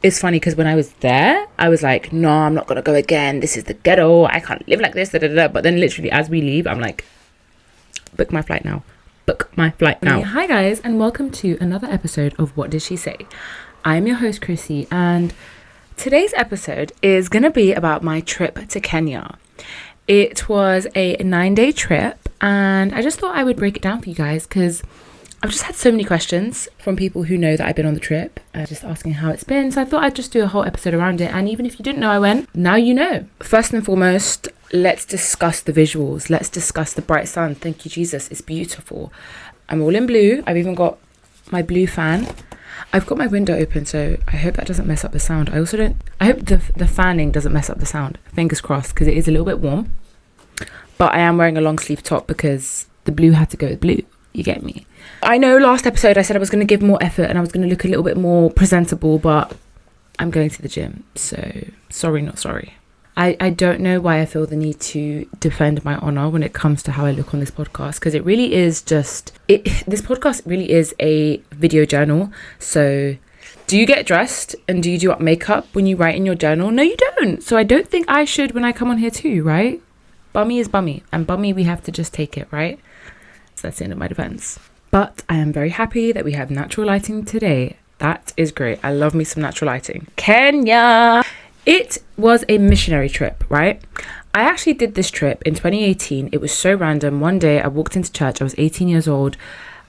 It's funny because when I was there, I was like, no, I'm not going to go again. This is the ghetto. I can't live like this. Da, da, da. But then literally as we leave, I'm like, book my flight now. Book my flight now. Hi guys, and welcome to another episode of What Did She Say? I'm your host, Chrissy, and today's episode is going to be about my trip to Kenya. It was a 9-day trip, and I just thought I would break it down for you guys because I've just had so many questions from people who know that I've been on the trip, just asking how it's been. So I thought I'd just do a whole episode around it. And even if you didn't know I went, now you know. First and foremost, let's discuss the visuals. Let's discuss the bright sun. Thank you, Jesus. It's beautiful. I'm all in blue. I've even got my blue fan. I've got my window open, so I hope that doesn't mess up the sound. I hope the fanning doesn't mess up the sound. Fingers crossed, because it is a little bit warm. But I am wearing a long sleeve top because the blue had to go with blue. You get me? I know last episode I said I was going to give more effort and I was going to look a little bit more presentable, but I'm going to the gym. So sorry, not sorry. I don't know why I feel the need to defend my honor when it comes to how I look on this podcast, because it really is just this podcast really is a video journal. So do you get dressed and do you do up makeup when you write in your journal? No, you don't. So I don't think I should when I come on here too, right? Bummy is bummy, and bummy we have to just take it, right? So that's the end of my defense. But I am very happy that we have natural lighting today. That is great. I love me some natural lighting. Kenya. It was a missionary trip, right? I actually did this trip in 2018. It was so random. One day I walked into church. I was 18 years old.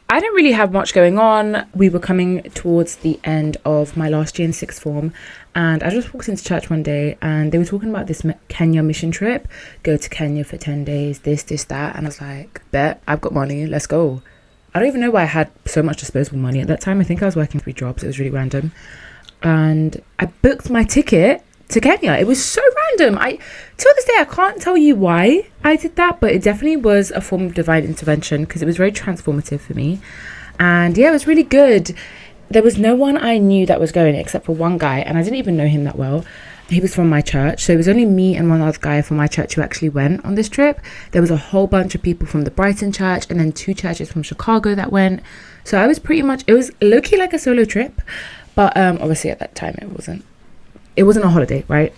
I didn't really have much going on. We were coming towards the end of my last year in sixth form. And I just walked into church one day and they were talking about this Kenya mission trip. Go to Kenya for 10 days, this, that. And I was like, bet, I've got money. Let's go. I don't even know why I had so much disposable money at that time. I think I was working 3 jobs. It was really random. And I booked my ticket to Kenya. It was so random. Till this day, I can't tell you why I did that, but it definitely was a form of divine intervention because it was very transformative for me. And yeah, it was really good. There was no one I knew that was going except for one guy, and I didn't even know him that well. He was from my church, so it was only me and one other guy from my church who actually went on this trip. There was a whole bunch of people from the Brighton church and then 2 churches from Chicago that went. So I was it was low-key like a solo trip, but obviously at that time it wasn't a holiday, right?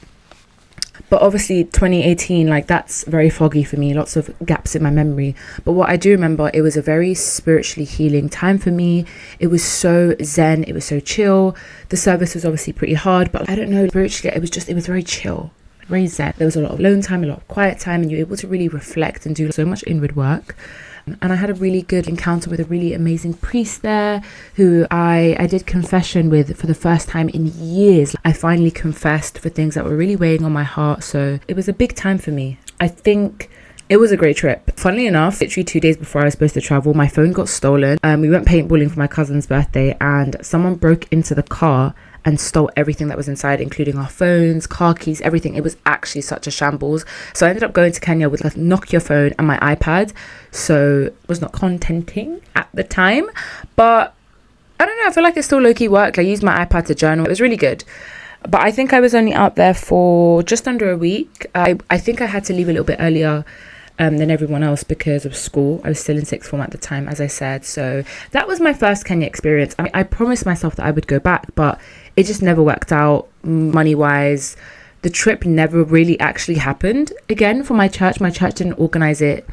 But obviously 2018, like that's very foggy for me, lots of gaps in my memory. But what I do remember, it was a very spiritually healing time for me. It was so zen, it was so chill. The service was obviously pretty hard, but I don't know, spiritually, it was very chill, very zen. There was a lot of alone time, a lot of quiet time, and you were able to really reflect and do so much inward work. And I had a really good encounter with a really amazing priest there who I did confession with for the first time in years. I finally confessed for things that were really weighing on my heart. So it was a big time for me. I think it was a great trip. Funnily enough, literally 2 days before I was supposed to travel, my phone got stolen. We went paintballing for my cousin's birthday and someone broke into the car and stole everything that was inside, including our phones, car keys, everything. It was actually such a shambles. So I ended up going to Kenya with a Nokia phone and my iPad. So it was not contenting at the time. But I don't know, I feel like it still low-key worked. I used my iPad to journal. It was really good. But I think I was only out there for just under a week. I think I had to leave a little bit earlier than everyone else because of school. I was still in sixth form at the time, as I said. So that was my first Kenya experience. I mean, I promised myself that I would go back, but it just never worked out money-wise. The trip never really actually happened again for my church. My church didn't organize it.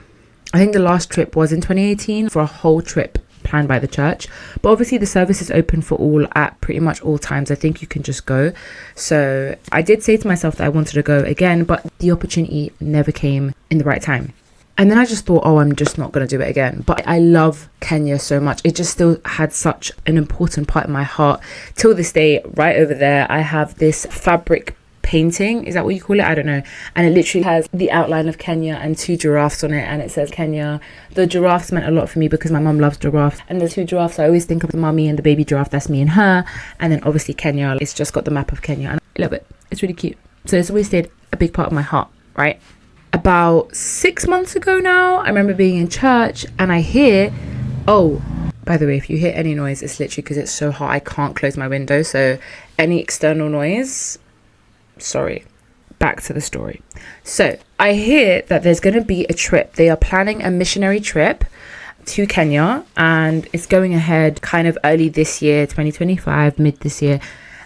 I think the last trip was in 2018 for a whole trip planned by the church. But obviously the service is open for all at pretty much all times. I think you can just go. So I did say to myself that I wanted to go again, but the opportunity never came in the right time. And then I just thought, I'm just not going to do it again. But I love Kenya so much. It just still had such an important part in my heart. Till this day, right over there, I have this fabric painting. Is that what you call it? I don't know. And it literally has the outline of Kenya and 2 giraffes on it. And it says Kenya. The giraffes meant a lot for me because my mum loves giraffes. And the 2 giraffes, I always think of the mummy and the baby giraffe. That's me and her. And then obviously Kenya, it's just got the map of Kenya. And I love it. It's really cute. So it's always stayed a big part of my heart, right? About 6 months ago now, I remember being in church and I hear, by the way, if you hear any noise, it's literally because it's so hot I can't close my window. So any external noise, sorry. Back to the story. So I hear that there's going to be a trip. They are planning a missionary trip to Kenya and it's going ahead kind of early this year, 2025, mid this year.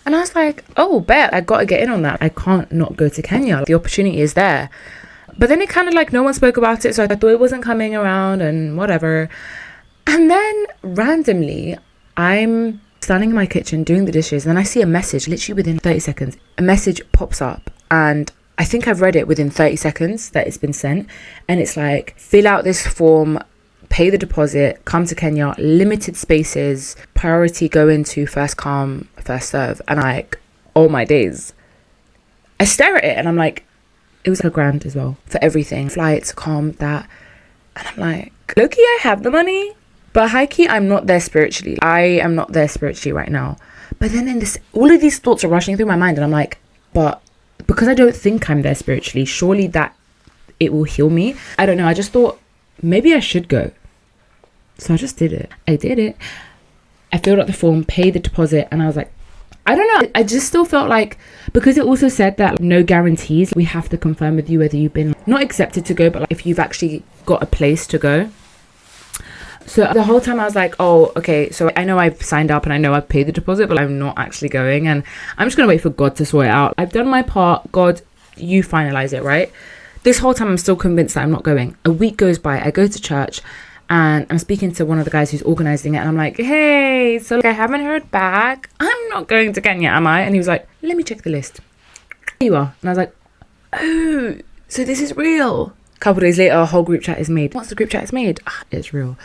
And I was like, oh, bet, I got to get in on that. I can't not go to Kenya. The opportunity is there. But then it kind of like no one spoke about it. So I thought it wasn't coming around and whatever. And then randomly, I'm standing in my kitchen doing the dishes. And then I see a message literally within 30 seconds. A message pops up. And I think I've read it within 30 seconds that it's been sent. And it's like, fill out this form, pay the deposit, come to Kenya, limited spaces, priority go into first come, first serve. And I'm like, oh my days. I stare at it and I'm like, it was like $1,000 as well for everything. Flights, that. And I'm like, low-key, I have the money. But high-key, I'm not there spiritually. I am not there spiritually right now. But then all of these thoughts are rushing through my mind. And I'm like, but because I don't think I'm there spiritually, surely that it will heal me. I don't know. I just thought maybe I should go. So I just did it. I did it. I filled out the form, paid the deposit, and I was like, I don't know. I just still felt like, because it also said that no guarantees, we have to confirm with you whether you've been not accepted to go, but like if you've actually got a place to go. So the whole time I was like, oh, okay, so I know I've signed up and I know I've paid the deposit, but I'm not actually going. And I'm just going to wait for God to sort it out. I've done my part. God, you finalize it, right? This whole time I'm still convinced that I'm not going. A week goes by. I go to church. And I'm speaking to one of the guys who's organizing it. And I'm like, hey, so I haven't heard back. I'm not going to Kenya, am I? And he was like, let me check the list. Here you are. And I was like, oh, so this is real. A couple of days later, a whole group chat is made. Once the group chat is made, it's real.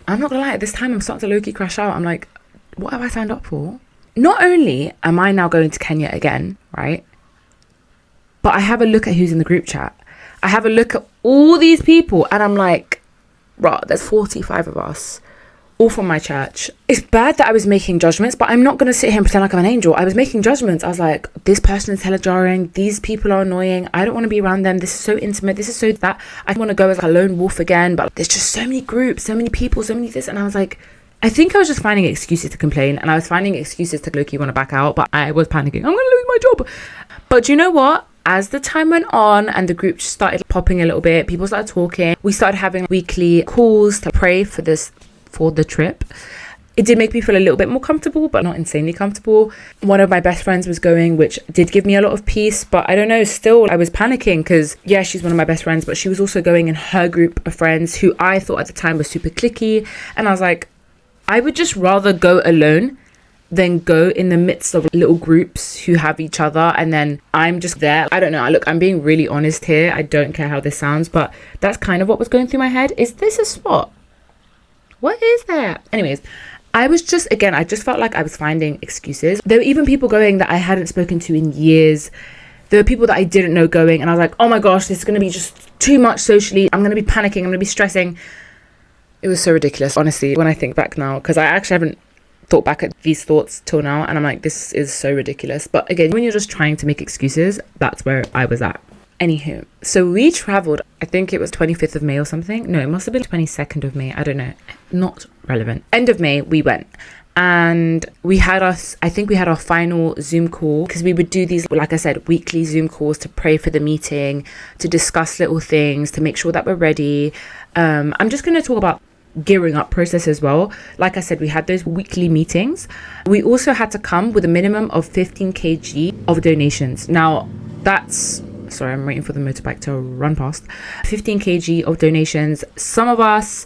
I'm not going to lie. At this time, I'm starting to low-key crash out. I'm like, what have I signed up for? Not only am I now going to Kenya again, right? But I have a look at who's in the group chat. I have a look at all these people. And I'm like, right, there's 45 of us, all from my church. It's bad that I was making judgments, but I'm not going to sit here and pretend like I'm an angel. I was making judgments. I was like, this person is hella jarring. These people are annoying. I don't want to be around them. This is so intimate. This is so that. I want to go as like a lone wolf again, but there's just so many groups, so many people, so many this. And I was like, I think I was just finding excuses to complain, and I was finding excuses to low-key want to back out, but I was panicking. I'm going to lose my job. But you know what? As the time went on and the group started popping a little bit, people started talking. We started having weekly calls to pray for the trip. It did make me feel a little bit more comfortable, but not insanely comfortable. One of my best friends was going, which did give me a lot of peace. But I don't know, still I was panicking because, yeah, she's one of my best friends, but she was also going in her group of friends who I thought at the time was super cliquey. And I was like, I would just rather go alone than go in the midst of little groups who have each other, and then I'm just there. I don't know. Look, I'm being really honest here. I don't care how this sounds, but that's kind of what was going through my head. Is this a spot? What is that? Anyways, I just felt like I was finding excuses. There were even people going that I hadn't spoken to in years. There were people that I didn't know going, and I was like, oh my gosh, this is going to be just too much socially. I'm going to be panicking. I'm going to be stressing. It was so ridiculous, honestly, when I think back now, because I actually haven't thought back at these thoughts till now, and I'm like, this is so ridiculous. But again, when you're just trying to make excuses, that's where I was at. Anywho, so we traveled, I think it was 25th of May or something. No, it must have been 22nd of May. I don't know. Not relevant. End of May, we went. And we had our final Zoom call, because we would do these, like I said, weekly Zoom calls to pray for the meeting, to discuss little things, to make sure that we're ready. I'm just going to talk about gearing up process as well. Like I said, we had those weekly meetings. We also had to come with a minimum of 15 kg of donations. Now that's, sorry, I'm waiting for the motorbike to run past. 15 kg of donations. Some of us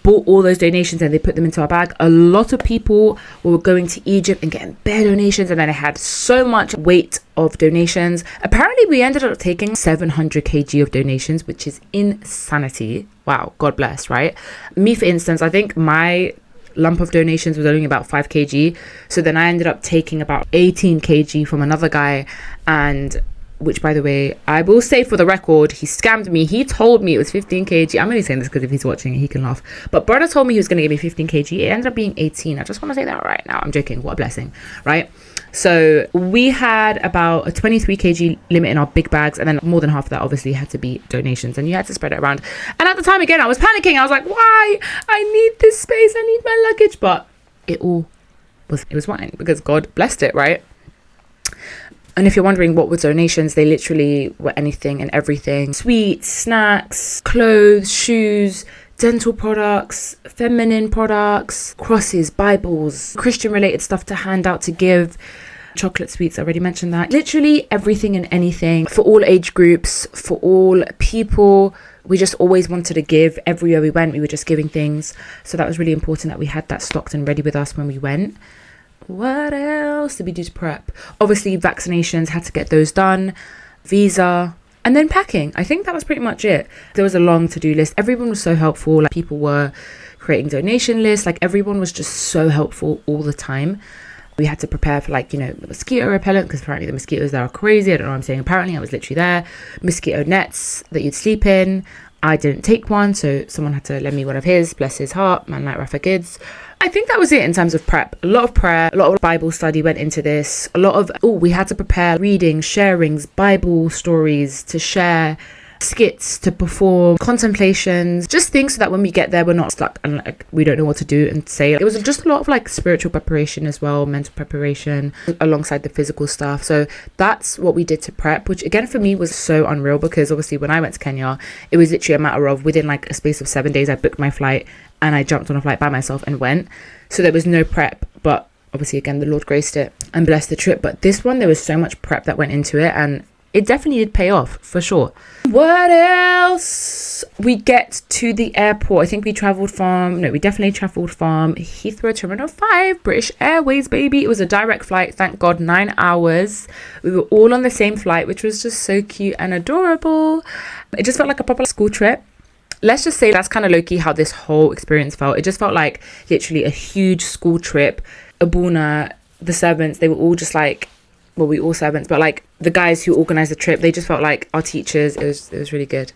bought all those donations and they put them into our bag. A lot of people were going to Egypt and getting bare donations, and then I had so much weight of donations. Apparently we ended up taking 700 kg of donations, which is insanity. Wow, God bless, right? Me, for instance, I think my lump of donations was only about 5 kg, so then I ended up taking about 18 kg from another guy, and which, by the way, I will say for the record, he scammed me. He told me it was 15 kg. I'm only saying this because if he's watching, he can laugh. But brother told me he was going to give me 15 kg. It ended up being 18. I just want to say that right now. I'm joking. What a blessing, right? So we had about a 23 kg limit in our big bags, and then more than half of that obviously had to be donations, and you had to spread it around. And at the time, again, I was panicking. I was like, why? I need this space. I need my luggage. But it was fine because God blessed it, right? And if you're wondering what were donations, they literally were anything and everything. Sweets, snacks, clothes, shoes, dental products, feminine products, crosses, Bibles, Christian related stuff to hand out, to give. chocolate sweets, I already mentioned that. Literally everything and anything for all age groups, for all people. We just always wanted to give. Everywhere we went, we were just giving things. So that was really important that we had that stocked and ready with us when we went. What else did we do to prep? Obviously, vaccinations, had to get those done. Visa, and then packing. I think that was pretty much it. There was a long to-do list. Everyone was so helpful. Like, people were creating donation lists. Like, everyone was just so helpful all the time. We had to prepare for, like, you know, mosquito repellent, because apparently the mosquitoes there are crazy. I don't know what I'm saying. Apparently, I was literally there. Mosquito nets that you'd sleep in. I didn't take one, so someone had to lend me one of his. Bless his heart, man like Rafa Kids. I think that was it in terms of prep. A lot of prayer, a lot of Bible study went into this. A lot of, we had to prepare readings, sharings, Bible stories to share, skits to perform, contemplations, just things so that when we get there, we're not stuck and like we don't know what to do and say. It was just a lot of like spiritual preparation as well, mental preparation alongside the physical stuff. So that's what we did to prep, which again for me was so unreal, because obviously when I went to Kenya, it was literally a matter of within like a space of 7 days, I booked my flight and I jumped on a flight by myself and went. So there was no prep, but obviously again the Lord graced it and blessed the trip. But this one, there was so much prep that went into it, and it definitely did pay off for sure. What else? We get to the airport. I think we definitely traveled from Heathrow Terminal 5, British Airways, baby. It was a direct flight, thank God, 9 hours. We were all on the same flight, which was just so cute and adorable. It just felt like a proper school trip. Let's just say that's kind of low-key how this whole experience felt. It just felt like literally a huge school trip. Abuna, the servants, they were all just like, well, we all servants, but like the guys who organized the trip, they just felt like our teachers. It was really good.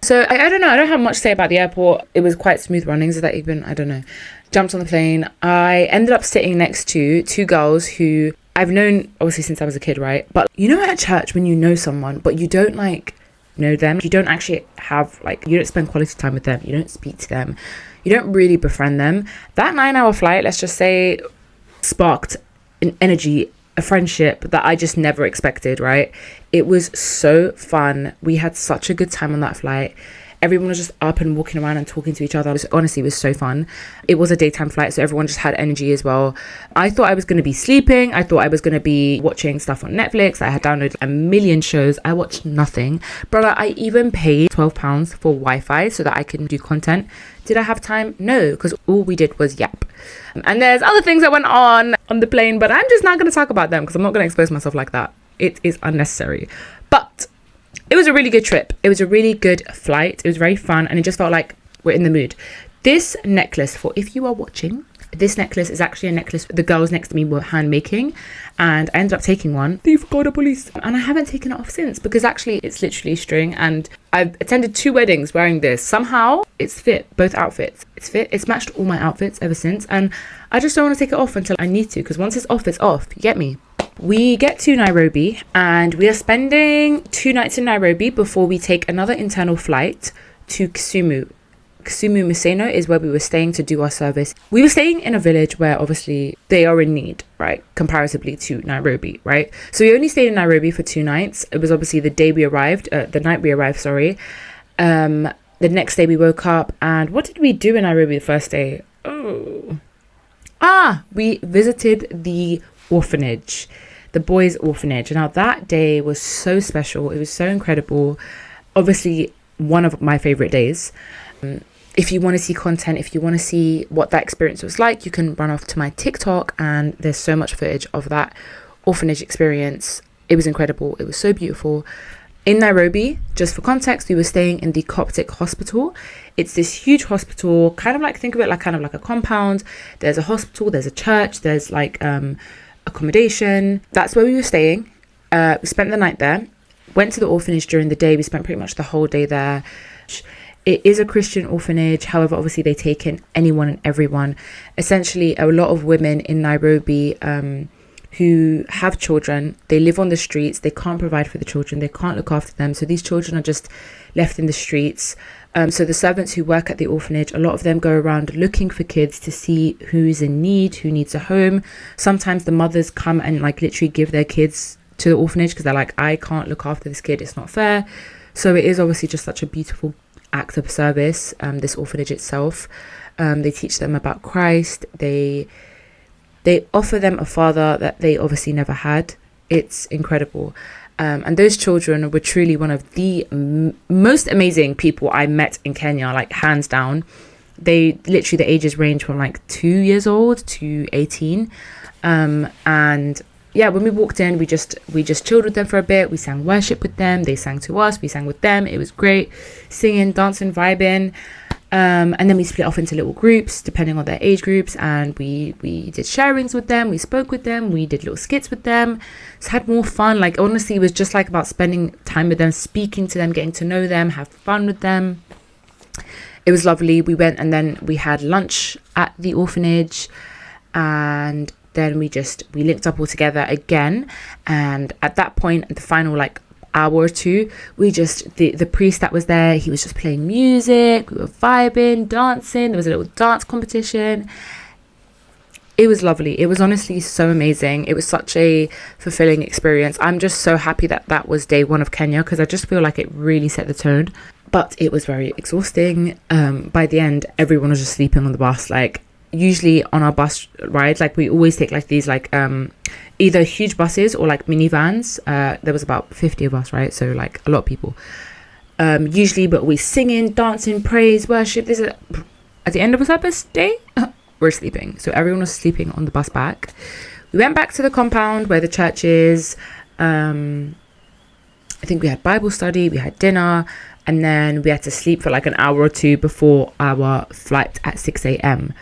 So I don't know. I don't have much to say about the airport. It was quite smooth runnings. Is that even? I don't know. Jumped on the plane. I ended up sitting next to two girls who I've known obviously since I was a kid, right? But you know at church when you know someone, but you don't like know them. You don't actually have like, you don't spend quality time with them. You don't speak to them. You don't really befriend them. That 9-hour flight, let's just say, sparked an energy, a friendship that I just never expected, right? It was so fun. We had such a good time on that flight. Everyone was just up and walking around and talking to each other. Honestly, it was so fun. It was a daytime flight, so everyone just had energy as well. I thought I was going to be sleeping. I thought I was going to be watching stuff on Netflix. I had downloaded a million shows. I watched nothing. Brother, I even paid £12 for Wi-Fi so that I can do content. Did I have time? No, because all we did was yap. And there's other things that went on the plane, but I'm just not going to talk about them because I'm not going to expose myself like that. It is unnecessary. But it was a really good trip. It was a really good flight. It was very fun, and it just felt like we're in the mood. This necklace, for if you are watching, this necklace is actually a necklace the girls next to me were hand making, and I ended up taking one. Thief, call the police. And I haven't taken it off since, because actually it's literally string, and I've attended 2 weddings wearing this. Somehow it's fit, both outfits. It's fit. It's matched all my outfits ever since, and I just don't want to take it off until I need to, because once it's off, it's off. You get me? We get to Nairobi, and we are spending 2 nights in Nairobi before we take another internal flight to Kisumu. Kisumu Miseno is where we were staying to do our service. We were staying in a village where obviously they are in need, right? Comparatively to Nairobi, right? So we only stayed in Nairobi for 2 nights. It was obviously the night we arrived, sorry. The next day we woke up, and what did we do in Nairobi the first day? We visited the orphanage, the boys' orphanage. Now that day was so special. It was so incredible. Obviously one of my favorite days. If you want to see content, if you want to see what that experience was like, you can run off to my TikTok, and there's so much footage of that orphanage experience. It was incredible. It was so beautiful. In Nairobi, just for context, we were staying in the Coptic hospital. It's this huge hospital, kind of like, think of it like kind of like a compound. There's a hospital, there's a church, there's like accommodation. That's where we were staying. We spent the night there, went to the orphanage during the day. We spent pretty much the whole day there. It is a Christian orphanage. However, obviously they take in anyone and everyone. Essentially, a lot of women in Nairobi who have children, they live on the streets. They can't provide for the children. They can't look after them. So these children are just left in the streets. So the servants who work at the orphanage, a lot of them go around looking for kids to see who's in need, who needs a home. Sometimes the mothers come and like literally give their kids to the orphanage because they're like, I can't look after this kid. It's not fair. So it is obviously just such a beautiful act of service, this orphanage itself. They teach them about Christ. They They offer them a father that they obviously never had. It's incredible. And those children were truly one of the most amazing people I met in Kenya, like hands down. They literally, the ages range from like 2 years old to 18. And yeah, when we walked in, we just chilled with them for a bit. We sang worship with them. They sang to us. We sang with them. It was great. Singing, dancing, vibing. And then we split off into little groups depending on their age groups, and we did sharings with them. We spoke with them. We did little skits with them. Just had more fun. Like, honestly, it was just like about spending time with them, speaking to them, getting to know them, have fun with them. It was lovely. We went and then we had lunch at the orphanage, and then we linked up all together again. And at that point, the final like hour or two, the priest that was there, he was just playing music. We were vibing, dancing. There was a little dance competition. It was lovely. It was honestly so amazing. It was such a fulfilling experience. I'm just so happy that was day one of Kenya, because I just feel like it really set the tone. But it was very exhausting. By the end, everyone was just sleeping on the bus. Like, usually on our bus rides, like, we always take like these like either huge buses or like minivans. There was about 50 of us, right? So like a lot of people. Usually, but we singing, dancing, praise, worship. This is at the end of a service day. We're sleeping. So everyone was sleeping on the bus back. We went back to the compound where the church is. I think we had Bible study, we had dinner, and then we had to sleep for like an hour or two before our flight at 6 a.m.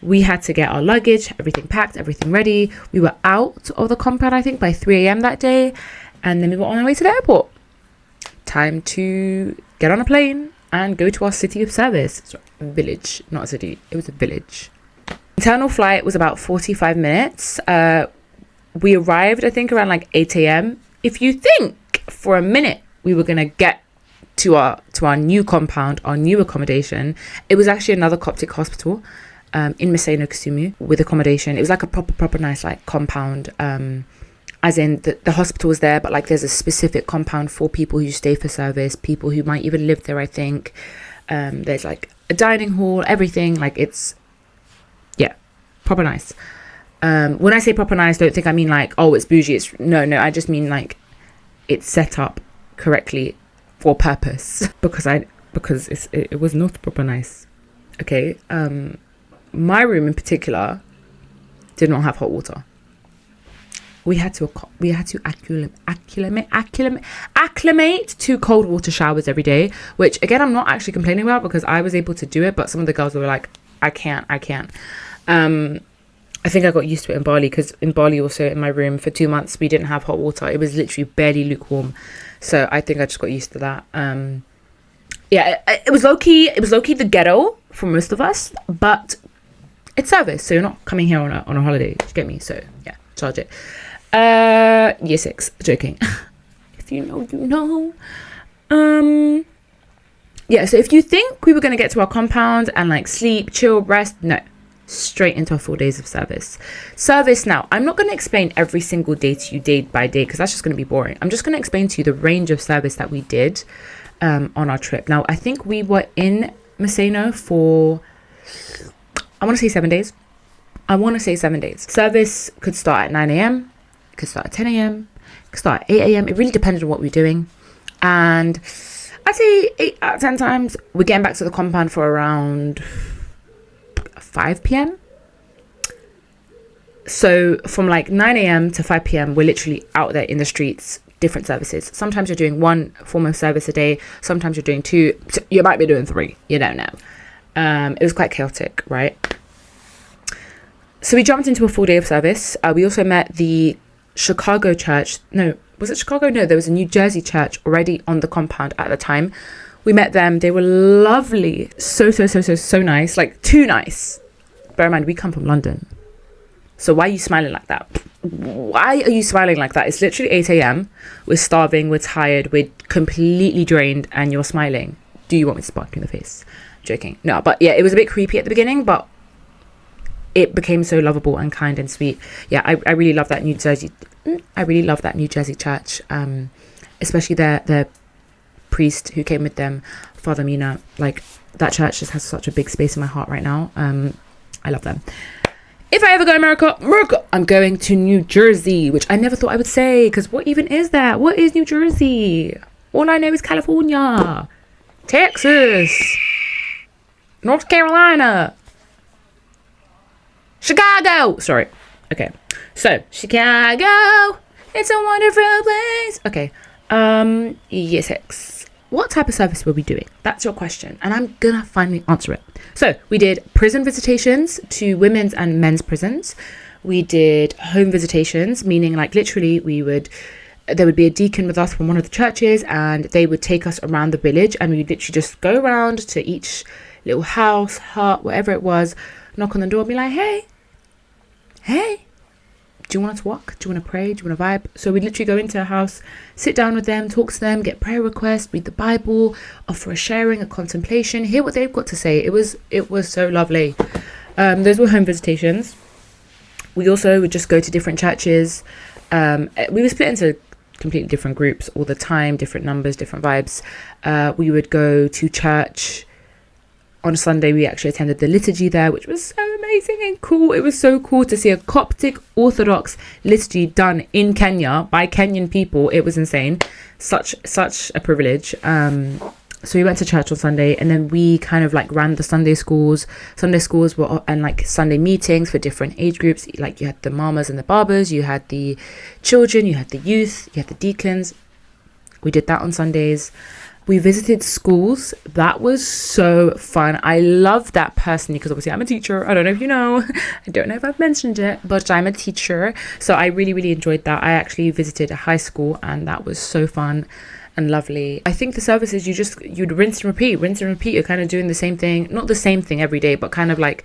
We had to get our luggage, everything packed, everything ready. We were out of the compound, I think, by 3 a.m. that day. And then we were on our way to the airport. Time to get on a plane and go to our city of service. Sorry, village, not a city. It was a village. Internal flight was about 45 minutes. We arrived, I think, around like 8 a.m. If you think for a minute we were going to get to our new compound, our new accommodation, it was actually another Coptic hospital in Maseno, Kisumu, with accommodation. It was like a proper nice like compound, as in the hospital was there, but like there's a specific compound for people who stay for service, people who might even live there, I think. There's like a dining hall, everything. Like, it's, yeah, proper nice. When I say proper nice, don't think I mean like, oh, it's bougie. It's no, I just mean like it's set up correctly for purpose, because it was not proper nice. Okay. My room in particular did not have hot water. We had to acclimate to cold water showers every day, which again, I'm not actually complaining about, because I was able to do it, but some of the girls were like, I can't. I think I got used to it in Bali, because in Bali also, in my room for 2 months, we didn't have hot water. It was literally barely lukewarm. So I think I just got used to that. Yeah, it was low-key the ghetto for most of us, but it's service, so you're not coming here on a holiday. Do you get me? So yeah, charge it. Year 6, joking. If you know, you know. Yeah, so if you think we were going to get to our compound and like sleep, chill, rest, no. Straight into our 4 days of service. Now, I'm not going to explain every single day to you day by day, because that's just going to be boring. I'm just going to explain to you the range of service that we did on our trip. Now, I think we were in Maseno for, I want to say 7 days. Service could start at 9 a.m. It could start at 10 a.m. It could start at 8 a.m. It really depended on what we were doing. And I'd say 8 out of 10 times we're getting back to the compound for around 5 p.m. So from like 9 a.m. to 5 p.m. we're literally out there in the streets, different services. Sometimes you're doing one form of service a day, sometimes you're doing 2, you might be doing 3, you don't know. It was quite chaotic, right? So we jumped into a full day of service. We also met the Chicago church. No, was it Chicago? No, there was a New Jersey church already on the compound at the time. We met them. They were lovely. So nice. Like, too nice. Bear in mind, we come from London. So why are you smiling like that? Why are you smiling like that? It's literally 8 a.m. We're starving. We're tired. We're completely drained. And you're smiling. Do you want me to spark you in the face? Joking. No, but yeah, it was a bit creepy at the beginning, but it became so lovable and kind and sweet. Yeah, I really love that New Jersey. I really love that New Jersey church. Especially their priest who came with them, Father Mina. Like, that church just has such a big space in my heart right now. I love them. if I ever go to America, I'm going to New Jersey, which I never thought I would say, because what even is that? What is New Jersey? All I know is California, Texas, North Carolina, Chicago. Sorry. Okay. So, Chicago, it's a wonderful place. Okay. Yes. What type of service were we doing? That's your question. And I'm gonna finally answer it. So we did prison visitations to women's and men's prisons. We did home visitations, meaning like literally there would be a deacon with us from one of the churches, and they would take us around the village, and we would literally just go around to each little house, hut, whatever it was, knock on the door and be like, hey, do you want to talk? Do you want to pray? Do you want to vibe? So we'd literally go into a house, sit down with them, talk to them, get prayer requests, read the Bible, offer a sharing, a contemplation, hear what they've got to say. It was so lovely. Those were home visitations. We also would just go to different churches. We were split into completely different groups all the time, different numbers, different vibes. We would go to church. On a Sunday, we actually attended the liturgy there, which was so amazing and cool. It was so cool to see a Coptic Orthodox liturgy done in Kenya by Kenyan people. It was insane. Such a privilege. So we went to church on Sunday, and then we kind of like ran the Sunday schools. Sunday schools were and like Sunday meetings for different age groups. Like you had the mamas and the barbers, you had the children, you had the youth, you had the deacons. We did that on Sundays. We visited schools. That was so fun. I love that personally because obviously I'm a teacher. I don't know if you know. I don't know if I've mentioned it, but I'm a teacher. So I really, really enjoyed that. I actually visited a high school, and that was so fun and lovely. I think the services, you'd rinse and repeat. You're kind of doing the same thing. Not the same thing every day, but kind of like,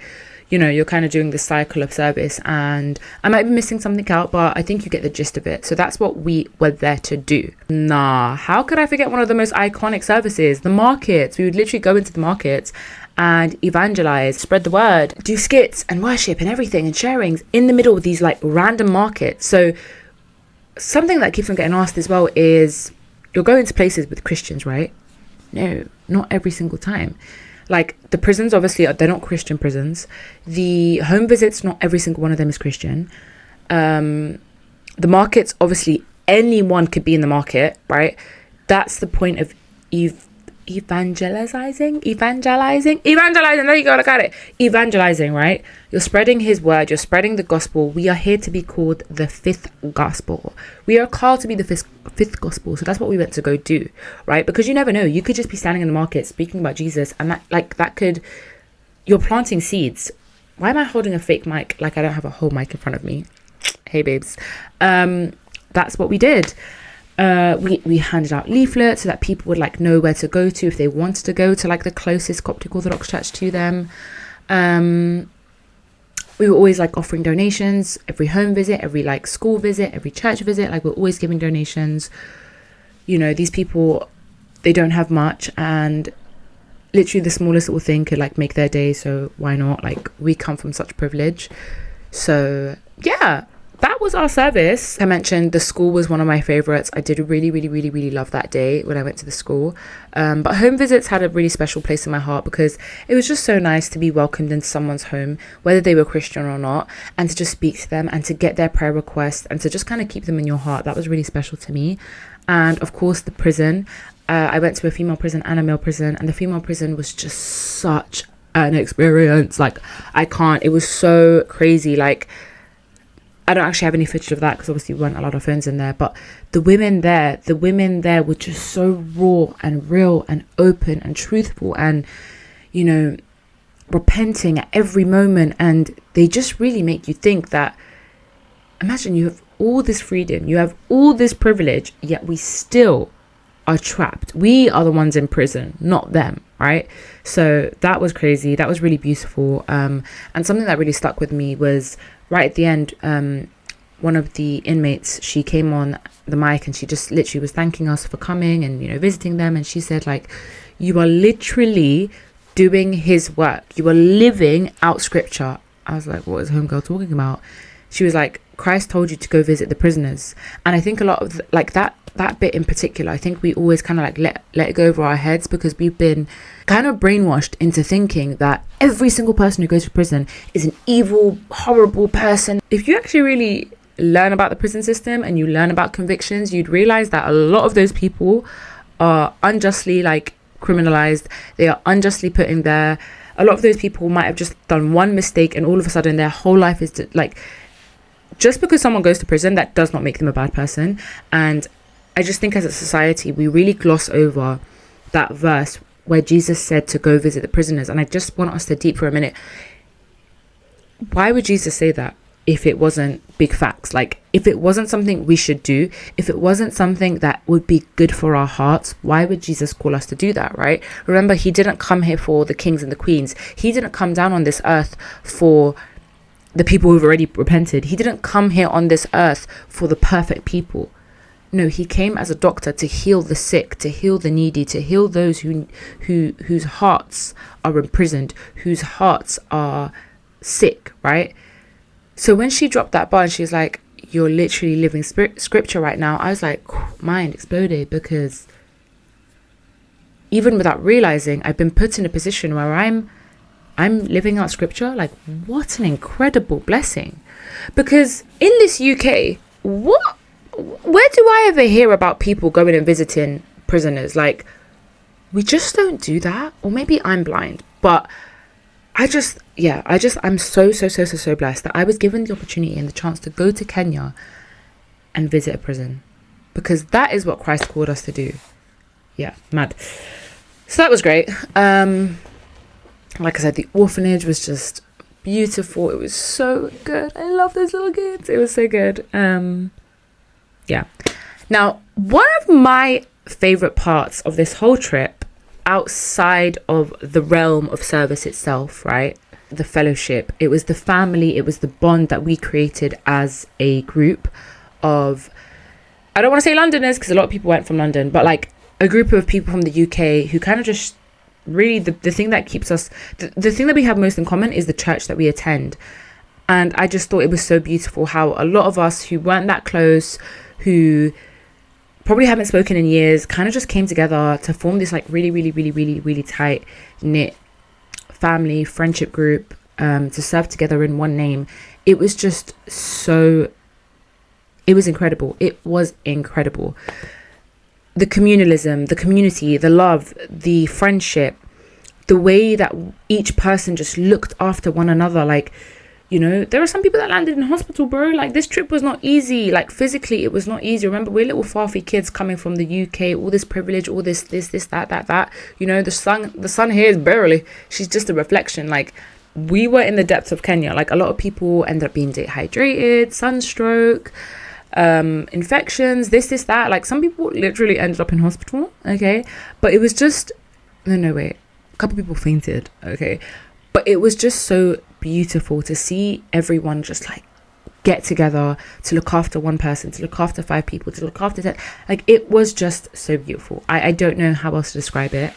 you know, you're kind of doing the cycle of service, and I might be missing something out, but I think you get the gist of it. So that's what we were there to do. How could I forget one of the most iconic services? The markets. We would literally go into the markets and evangelize, spread the word, do skits and worship and everything and sharings in the middle of these like random markets. So something that keeps on getting asked as well is, you're going to places with Christians, right? No, not every single time. Like the prisons, obviously, they're not Christian prisons. The home visits, not every single one of them is Christian. The markets, obviously, anyone could be in the market, right? That's the point of evangelizing. There you go, I got it. Evangelizing, right? You're spreading his word. You're spreading the gospel. We are here to be called the fifth gospel. We are called to be the fifth gospel. So that's what we went to go do, right? Because you never know. You could just be standing in the market speaking about Jesus, and you're planting seeds. Why am I holding a fake mic? Like I don't have a whole mic in front of me. Hey babes. That's what we did. We handed out leaflets so that people would like know where to go to if they wanted to go to like the closest Coptic Orthodox church to them. We were always like offering donations every home visit, every like school visit, every church visit. Like we're always giving donations. You know, these people, they don't have much, and literally the smallest little thing could like make their day. So why not? Like we come from such privilege. So yeah. That was our service. I mentioned the school was one of my favorites. I did really, really, really, really love that day when I went to the school. But home visits had a really special place in my heart because it was just so nice to be welcomed into someone's home, whether they were Christian or not, and to just speak to them and to get their prayer requests and to just kind of keep them in your heart. That was really special to me. And of course, the prison. I went to a female prison and a male prison, and the female prison was just such an experience. Like, it was so crazy. Like, I don't actually have any footage of that because obviously we weren't allowed our phones in there, but the women there were just so raw and real and open and truthful and, you know, repenting at every moment. And they just really make you think that, imagine you have all this freedom, you have all this privilege, yet we still are trapped. We are the ones in prison, not them, right? So that was crazy. That was really beautiful. And something that really stuck with me was right at the end, one of the inmates, she came on the mic and she just literally was thanking us for coming and, you know, visiting them. And she said, like, you are literally doing his work. You are living out scripture. I was like, what is homegirl talking about? She was like, Christ told you to go visit the prisoners. And I think a lot of like that bit in particular, I think we always kind of like let it go over our heads, because we've been kind of brainwashed into thinking that every single person who goes to prison is an evil, horrible person. If you actually really learn about the prison system and you learn about convictions, you'd realize that a lot of those people are unjustly like criminalized. They are unjustly put in there. A lot of those people might have just done one mistake, and all of a sudden their whole life is like, just because someone goes to prison, that does not make them a bad person. And I just think as a society, we really gloss over that verse where Jesus said to go visit the prisoners. And I just want us to deep for a minute. Why would Jesus say that if it wasn't big facts? Like, if it wasn't something we should do, if it wasn't something that would be good for our hearts, why would Jesus call us to do that, right? Remember, he didn't come here for the kings and the queens. He didn't come down on this earth for the people who've already repented. He didn't come here on this earth for the perfect people. No, he came as a doctor to heal the sick, to heal the needy, to heal those whose hearts are imprisoned, whose hearts are sick, right? So when she dropped that bar and she's like, you're literally living scripture right now, I was like, mind exploded, because even without realizing, I've been put in a position where I'm living out scripture. Like, what an incredible blessing. Because in this UK, where do I ever hear about people going and visiting prisoners? Like, we just don't do that. Or maybe I'm blind, but I'm so blessed that I was given the opportunity and the chance to go to Kenya and visit a prison, because that is what Christ called us to do. Yeah, mad. So that was great. Like I said, the orphanage was just beautiful. It was so good. I love those little kids. It was so good. Yeah. Now, one of my favorite parts of this whole trip, outside of the realm of service itself, right? The fellowship, it was the family, it was the bond that we created as a group of, I don't want to say Londoners, because a lot of people went from London, but like a group of people from the UK who kind of just really, the thing that keeps us, the thing that we have most in common is the church that we attend. And I just thought it was so beautiful how a lot of us who weren't that close, who probably haven't spoken in years, kind of just came together to form this like really tight knit family friendship group, to serve together in one name. It was just so, it was incredible. It was incredible. The communalism, the community, the love, the friendship, the way that each person just looked after one another. Like, you know, there are some people that landed in hospital, bro. Like, this trip was not easy. Like, physically, it was not easy. Remember, we're little farfy kids coming from the UK, all this privilege, all this, that. You know, the sun here is barely. She's just a reflection. Like, we were in the depths of Kenya. Like, a lot of people ended up being dehydrated, sunstroke, infections, this, that. Like, some people literally ended up in hospital, okay? But it was just, no, wait. A couple people fainted, okay? But it was just so beautiful to see everyone just like get together to look after one person, to look after 5 people, to look after 10. Like, it was just so beautiful. I don't know how else to describe it.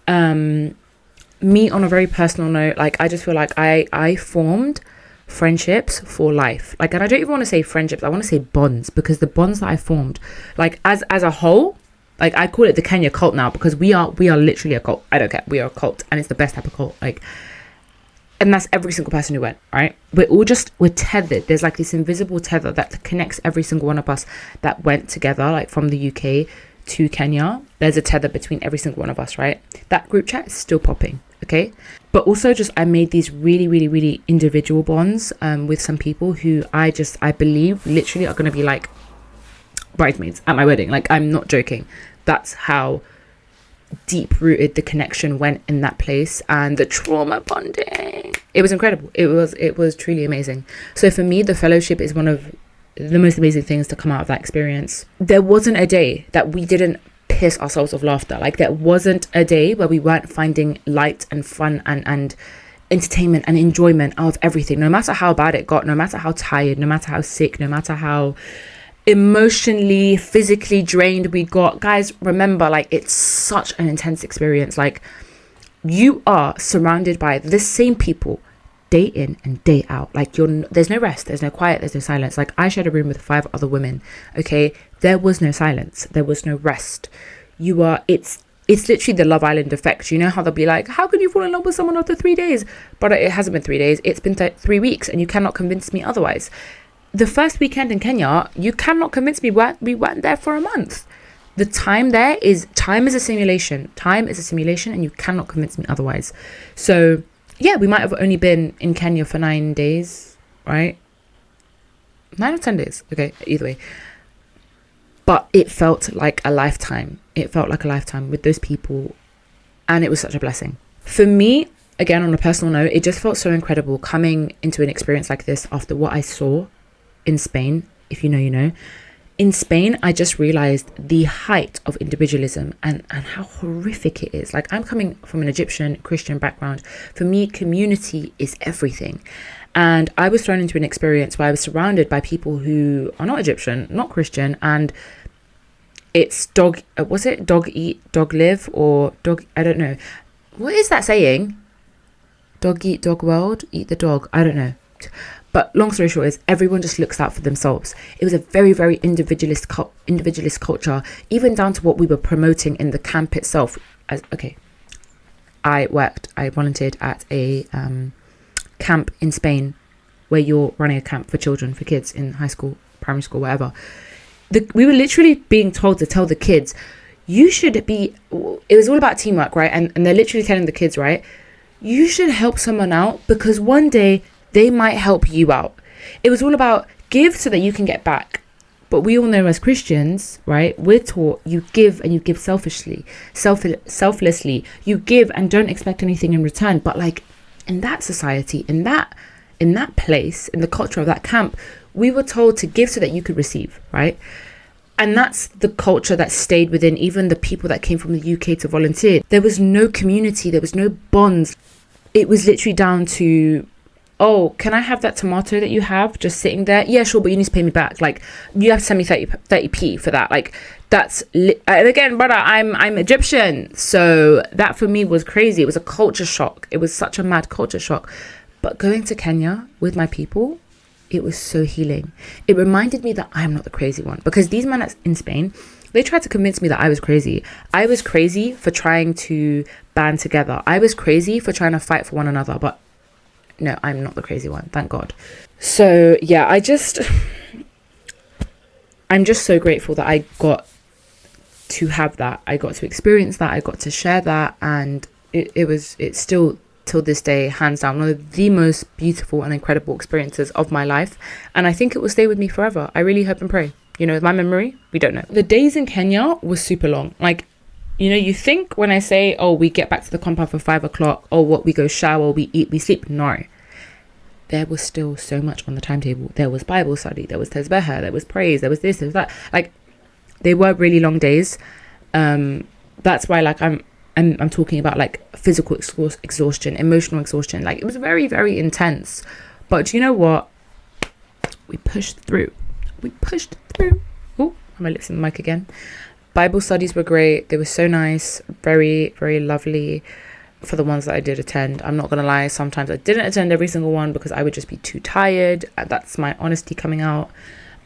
Me, on a very personal note, like, I just feel like I formed friendships for life. Like, and I don't even want to say friendships, I want to say bonds, because the bonds that I formed, like, as a whole, like, I call it the Kenya cult now, because we are literally a cult. I don't care, we are a cult, and it's the best type of cult. Like, and that's every single person who went, right? We're tethered. There's like this invisible tether that connects every single one of us that went together, like from the UK to Kenya. There's a tether between every single one of us, right? That group chat is still popping, okay? But also just, I made these really individual bonds with some people who I believe literally are going to be like bridesmaids at my wedding. Like, I'm not joking. That's how deep rooted the connection went in that place, and the trauma bonding, it was incredible. It was truly amazing. So for me, the fellowship is one of the most amazing things to come out of that experience. There wasn't a day that we didn't piss ourselves with laughter. Like, there wasn't a day where we weren't finding light and fun and entertainment and enjoyment out of everything, no matter how bad it got, no matter how tired, no matter how sick, no matter how emotionally, physically drained we got. Guys, remember, like, it's such an intense experience. Like, you are surrounded by the same people day in and day out. Like there's no rest, there's no quiet, there's no silence. Like I shared a room with 5 other women. Okay, there was no silence, there was no rest. It's literally the Love Island effect. You know how they'll be like, how could you fall in love with someone after 3 days? But it hasn't been 3 days, it's been 3 weeks, and you cannot convince me otherwise. The first weekend in Kenya, you cannot convince me we weren't there for a month. The time is a simulation. Time is a simulation, and you cannot convince me otherwise. So yeah, we might have only been in Kenya for 9 days, right? 9 or 10 days. Okay, either way. But it felt like a lifetime. It felt like a lifetime with those people. And it was such a blessing. For me, again, on a personal note, it just felt so incredible coming into an experience like this after what I saw in Spain. If you know, you know. In Spain, I just realized the height of individualism and how horrific it is. Like, I'm coming from an Egyptian Christian background. For me, community is everything. And I was thrown into an experience where I was surrounded by people who are not Egyptian, not Christian, and it's dog eat, dog live, or dog, I don't know. What is that saying? Dog eat, dog world, eat the dog, I don't know. But long story short is everyone just looks out for themselves. It was a very, very individualist culture, even down to what we were promoting in the camp itself. I volunteered at a camp in Spain where you're running a camp for children, for kids in high school, primary school, whatever. We were literally being told to tell the kids, it was all about teamwork, right? And they're literally telling the kids, right? You should help someone out because one day they might help you out. It was all about give so that you can get back. But we all know as Christians, right, we're taught you give, and you give selflessly. You give and don't expect anything in return. But like in that society, in that place, in the culture of that camp, we were told to give so that you could receive, right? And that's the culture that stayed within even the people that came from the UK to volunteer. There was no community, there was no bonds. It was literally down to, oh, can I have that tomato that you have just sitting there? Yeah, sure, but you need to pay me back. Like, you have to send me 30p for that. Like, that's, and again, brother, I'm Egyptian. So that for me was crazy. It was a culture shock. It was such a mad culture shock. But going to Kenya with my people, it was so healing. It reminded me that I'm not the crazy one. Because these men in Spain, they tried to convince me that I was crazy. I was crazy for trying to band together. I was crazy for trying to fight for one another. But no, I'm not the crazy one, thank God. So yeah, I'm just so grateful that I got to have that. I got to experience that. I got to share that. And it's still, till this day, hands down, one of the most beautiful and incredible experiences of my life. And I think it will stay with me forever. I really hope and pray. You know, my memory, we don't know. The days in Kenya was super long. Like, you know, you think when I say, oh, we get back to the compound for 5 o'clock, oh, what, we go shower, we eat, we sleep. No. There was still so much on the timetable. There was Bible study, there was Tesbeha, there was praise, there was this, there was that. Like, they were really long days. That's why, like, I'm talking about, like, physical exhaustion, emotional exhaustion. Like, it was very, very intense. But you know what? We pushed through. Oh, my lips in the mic again. Bible studies were great. They were so nice. Very, very lovely for the ones that I did attend. I'm not going to lie. Sometimes I didn't attend every single one because I would just be too tired. That's my honesty coming out.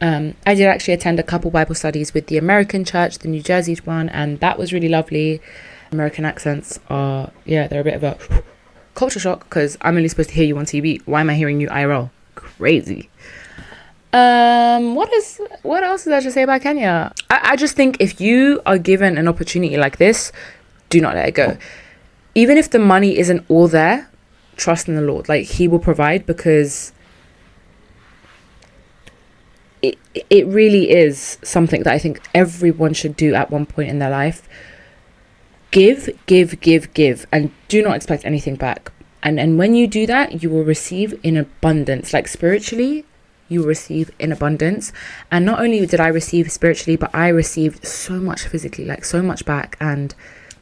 I did actually attend a couple Bible studies with the American church, the New Jersey one, and that was really lovely. American accents are, yeah, they're a bit of a culture shock because I'm only supposed to hear you on TV. Why am I hearing you IRL? Crazy. What else is there to say about Kenya? I just think if you are given an opportunity like this, do not let it go. Even if the money isn't all there, trust in the Lord. Like, he will provide, because it really is something that I think everyone should do at one point in their life. Give, and do not expect anything back. And when you do that, you will receive in abundance. Like, spiritually, you will receive in abundance. And not only did I receive spiritually, but I received so much physically, like so much back. And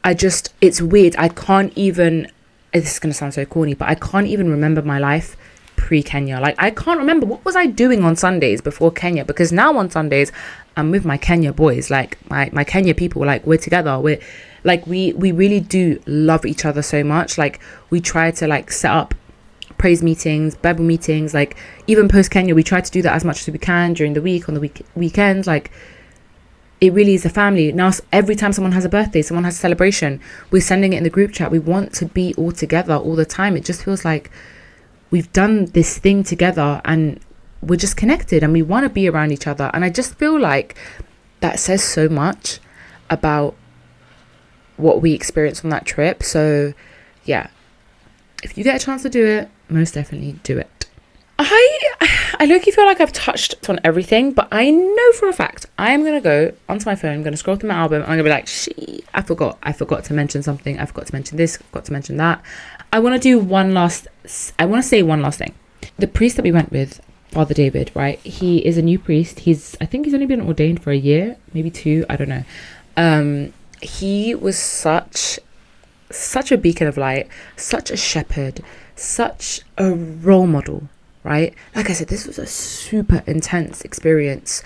it's weird. I can't even, this is going to sound so corny, but I can't even remember my life pre-Kenya. Like, I can't remember what was I doing on Sundays before Kenya, because now on Sundays I'm with my Kenya boys, like my Kenya people. Like, we're together, we really do love each other so much. Like, we try to, like, set up praise meetings, Bible meetings, like even post Kenya, we try to do that as much as we can during the week, on the weekends. Like, it really is a family. Now, every time someone has a birthday, someone has a celebration, we're sending it in the group chat. We want to be all together all the time. It just feels like we've done this thing together and we're just connected and we want to be around each other. And I just feel like that says so much about what we experienced on that trip. So yeah, if you get a chance to do it, most definitely do it. I low-key feel like I've touched on everything, but I know for a fact I am going to go onto my phone, I'm going to scroll through my album, and I'm going to be like, I forgot to mention something, I forgot to mention this, I forgot to mention that. I want to say one last thing. The priest that we went with, Father David, right? He is a new priest. I think he's only been ordained for a year, maybe 2, I don't know. He was such a beacon of light, such a shepherd, such a role model, right? Like I said, this was a super intense experience.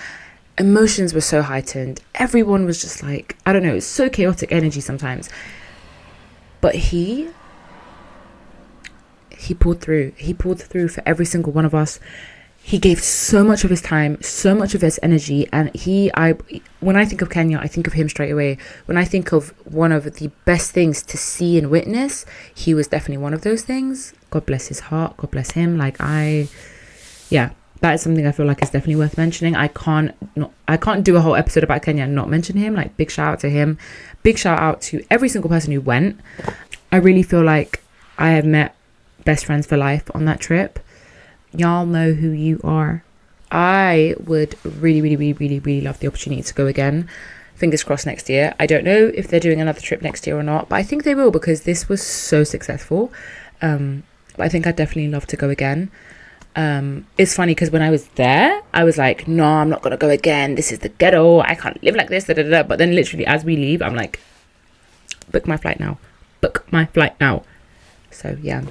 Emotions were so heightened. Everyone was just like, I don't know, it's so chaotic energy sometimes. But he pulled through. He pulled through for every single one of us. He gave so much of his time, so much of his energy. And when I think of Kenya, I think of him straight away. When I think of one of the best things to see and witness, he was definitely one of those things. God bless his heart. God bless him. That is something I feel like is definitely worth mentioning. I can't do a whole episode about Kenya and not mention him. Like, big shout out to him. Big shout out to every single person who went. I really feel like I have met best friends for life on that trip. Y'all know who you are. I would really, really, really, really, really love the opportunity to go again. Fingers crossed next year. I don't know if they're doing another trip next year or not, but I think they will, because this was so successful. I think I'd definitely love to go again. It's funny because when I was there, I was like, no, I'm not going to go again. This is the ghetto. I can't live like this. But then literally as we leave, I'm like, book my flight now. So yeah.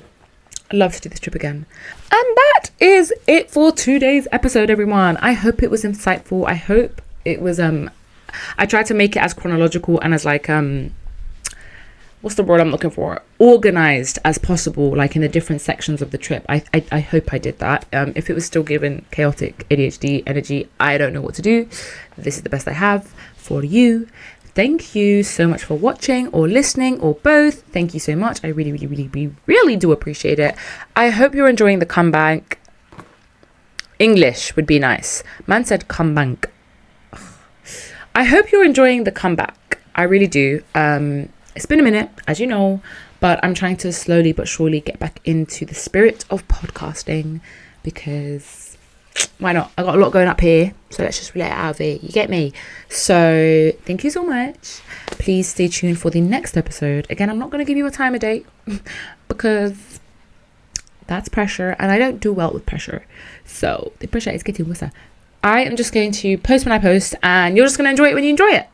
I'd love to do this trip again. And that is it for today's episode, everyone. I hope it was insightful. I hope it was I tried to make it as chronological and as like what's the word I'm looking for, organized as possible, like in the different sections of the trip. I hope I did that. If it was still given chaotic ADHD energy, I don't know what to do. This is the best I have for you. Thank you so much for watching or listening or both. Thank you so much. I really, really, really, really, really do appreciate it. I hope you're enjoying the comeback. English would be nice. Man said comeback. I hope you're enjoying the comeback. I really do. It's been a minute, as you know, but I'm trying to slowly but surely get back into the spirit of podcasting, because why not? I got a lot going up here, so let's just let it out of it. You get me? So thank you so much. Please stay tuned for the next episode. Again, I'm not going to give you a time of date because that's pressure, and I don't do well with pressure. So the pressure is getting worse. I am just going to post when I post, and you're just going to enjoy it when you enjoy it.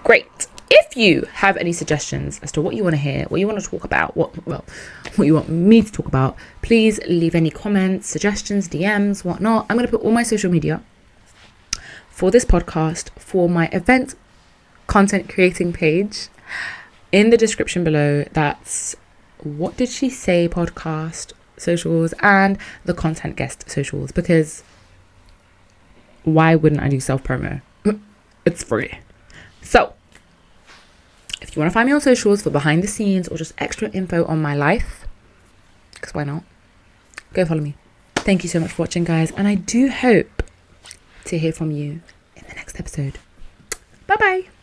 Great. If you have any suggestions as to what you want to hear, what you want to talk about, what you want me to talk about, please leave any comments, suggestions, DMs, whatnot. I'm going to put all my social media for this podcast, for my event content creating page, in the description below. That's What Did She Say podcast socials and the content guest socials, because why wouldn't I do self promo? It's free. So if you want to find me on socials for behind the scenes or just extra info on my life, because why not, go follow me. Thank you so much for watching, guys, and I do hope to hear from you in the next episode. Bye bye.